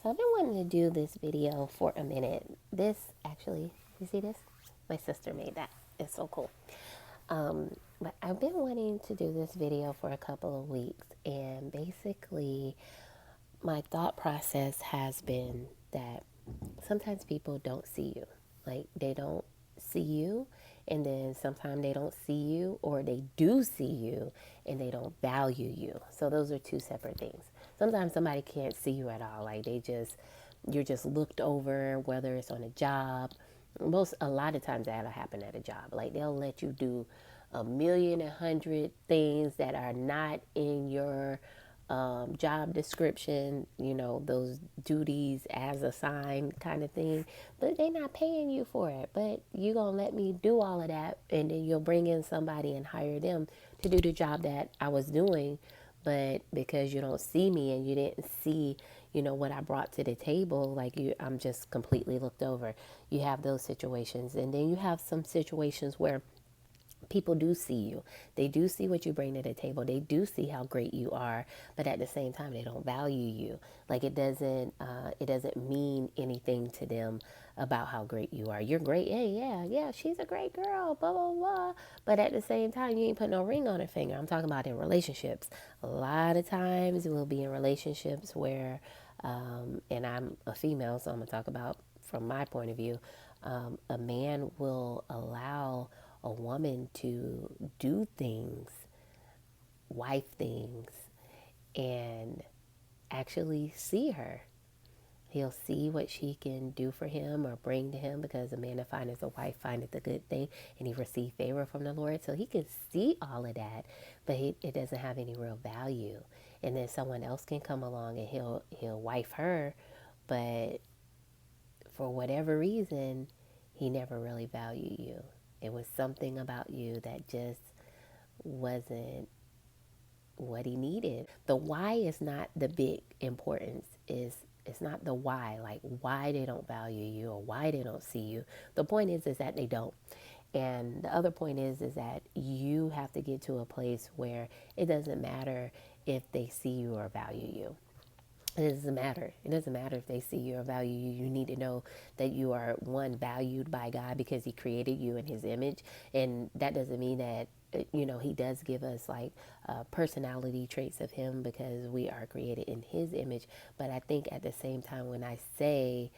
So I've been wanting to do this video for a minute. This actually, you see this? My sister made that. It's so cool. But I've been wanting to do this video for a couple of weeks, and basically, my thought process has been that sometimes people don't see you. Like, they don't see you, and then sometimes they don't see you, or they do see you and they don't value you. So, those are two separate things. Sometimes somebody can't see you at all. Like, you're just looked over, whether it's on a job. A lot of times that'll happen at a job. Like, they'll let you do a million and hundred things that are not in your job description, those duties as assigned kind of thing, but they're not paying you for it. But you gonna let me do all of that, and then you'll bring in somebody and hire them to do the job that I was doing. But because you don't see me and you didn't see, what I brought to the table, I'm just completely looked over. You have those situations, and then you have some situations where people do see you. They do see what you bring to the table. They do see how great you are, but at the same time, they don't value you. Like, it doesn't mean anything to them about how great you are. You're great. Hey, yeah, she's a great girl, blah, blah, blah. But at the same time, you ain't put no ring on her finger. I'm talking about in relationships. A lot of times we'll be in relationships where, and I'm a female, so I'm going to talk about from my point of view, a man will allow a woman to do things, wife things, and actually see her. He'll see what she can do for him or bring to him, because a man that findeth a wife findeth a good thing, and he received favor from the Lord. So he can see all of that, but it doesn't have any real value. And then someone else can come along and he'll wife her, but for whatever reason, he never really valued you. It was something about you that just wasn't what he needed. The why is not the big importance. It's not the why, like why they don't value you or why they don't see you. The point is that they don't. And the other point is that you have to get to a place where it doesn't matter if they see you or value you. It doesn't matter. It doesn't matter if they see you or value you. You need to know that you are, one, valued by God because he created you in his image. And that doesn't mean that, he does give us like personality traits of him because we are created in his image. But I think at the same time, when I say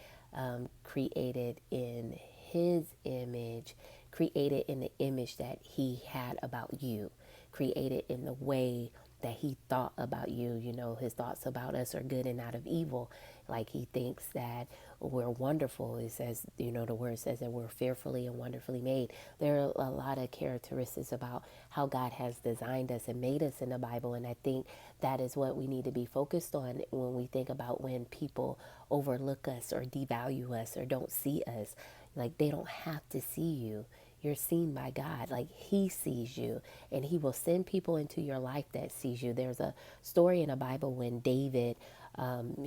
created in his image, created in the image that he had about you, created in the way that he thought about you. His thoughts about us are good and not of evil. Like, he thinks that we're wonderful. It says, the word says that we're fearfully and wonderfully made. There are a lot of characteristics about how God has designed us and made us in the Bible. And I think that is what we need to be focused on when we think about when people overlook us or devalue us or don't see us. Like, they don't have to see you. You're seen by God. Like, he sees you, and he will send people into your life that sees you. There's a story in the Bible when David,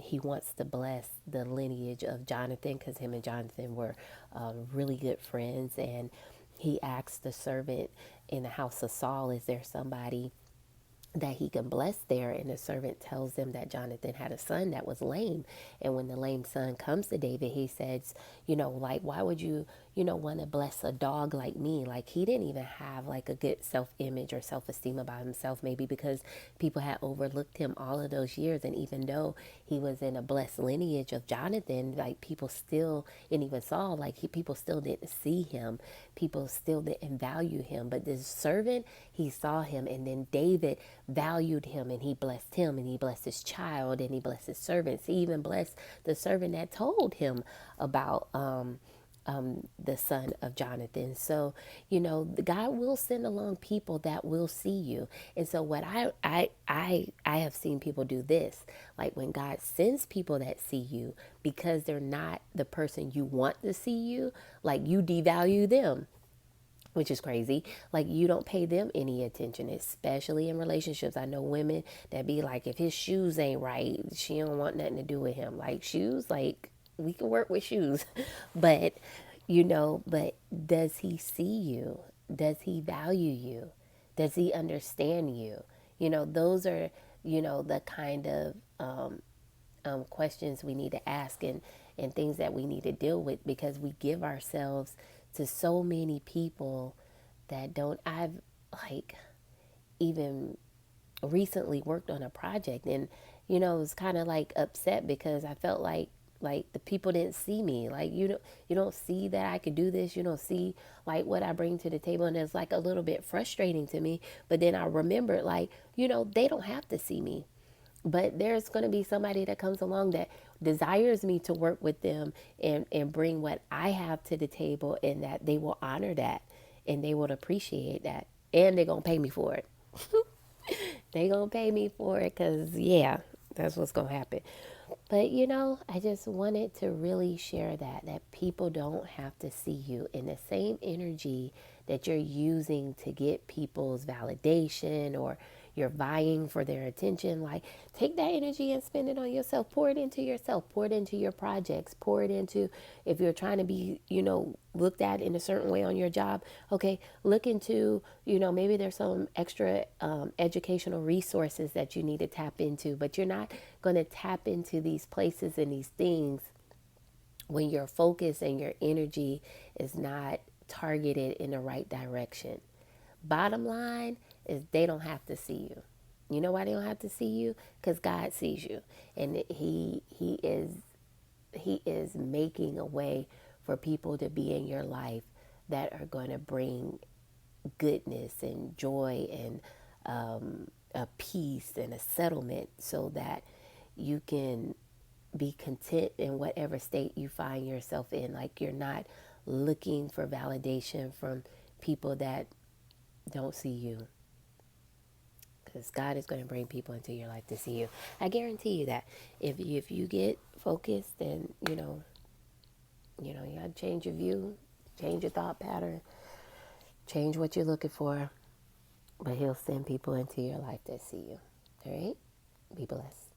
he wants to bless the lineage of Jonathan, because him and Jonathan were really good friends. And he asked the servant in the house of Saul, is there somebody that he can bless there? And the servant tells them that Jonathan had a son that was lame. And when the lame son comes to David, he says, like, why would you, want to bless a dog like me? Like, he didn't even have like a good self-image or self-esteem about himself, maybe because people had overlooked him all of those years. And even though he was in a blessed lineage of Jonathan, like, people still, and even Saul, like, people still didn't see him. People still didn't value him. But this servant, he saw him, and then David valued him, and he blessed him, and he blessed his child, and he blessed his servants. He even blessed the servant that told him about the son of Jonathan. So, God will send along people that will see you. And so what I have seen people do this, like when God sends people that see you, because they're not the person you want to see you, like, you devalue them, which is crazy. Like, you don't pay them any attention, especially in relationships. I know women that be like, if his shoes ain't right, she don't want nothing to do with him. Like, shoes, like, we can work with shoes. But, but does he see you? Does he value you? Does he understand you? Those are, the kind of questions we need to ask, and things that we need to deal with, because we give ourselves to so many people that don't. I've like even recently worked on a project, and was kind of like upset because I felt like the people didn't see me. Like, you don't see that I could do this. You don't see like what I bring to the table, and it's like a little bit frustrating to me. But then I remembered, like, they don't have to see me, but there's going to be somebody that comes along that desires me to work with them, and bring what I have to the table, and that they will honor that, and they will appreciate that, and they're going to pay me for it. They gonna pay me for it, because yeah, that's what's gonna happen. But I just wanted to really share that people don't have to see you in the same energy that you're using to get people's validation, or you're vying for their attention. Like, take that energy and spend it on yourself. Pour it into yourself. Pour it into your projects. Pour it into, if you're trying to be, looked at in a certain way on your job. Okay, look into, maybe there's some extra educational resources that you need to tap into, but you're not going to tap into these places and these things when your focus and your energy is not targeted in the right direction. Bottom line is, they don't have to see you. You know why they don't have to see you? Because God sees you, and he is making a way for people to be in your life that are going to bring goodness and joy, and a peace and a settlement, so that you can be content in whatever state you find yourself in. Like, you're not looking for validation from people that don't see you, because God is going to bring people into your life to see you. I guarantee you that if you get focused, and you got to change your view, change your thought pattern, change what you're looking for, but He'll send people into your life to see you. All right? Be blessed.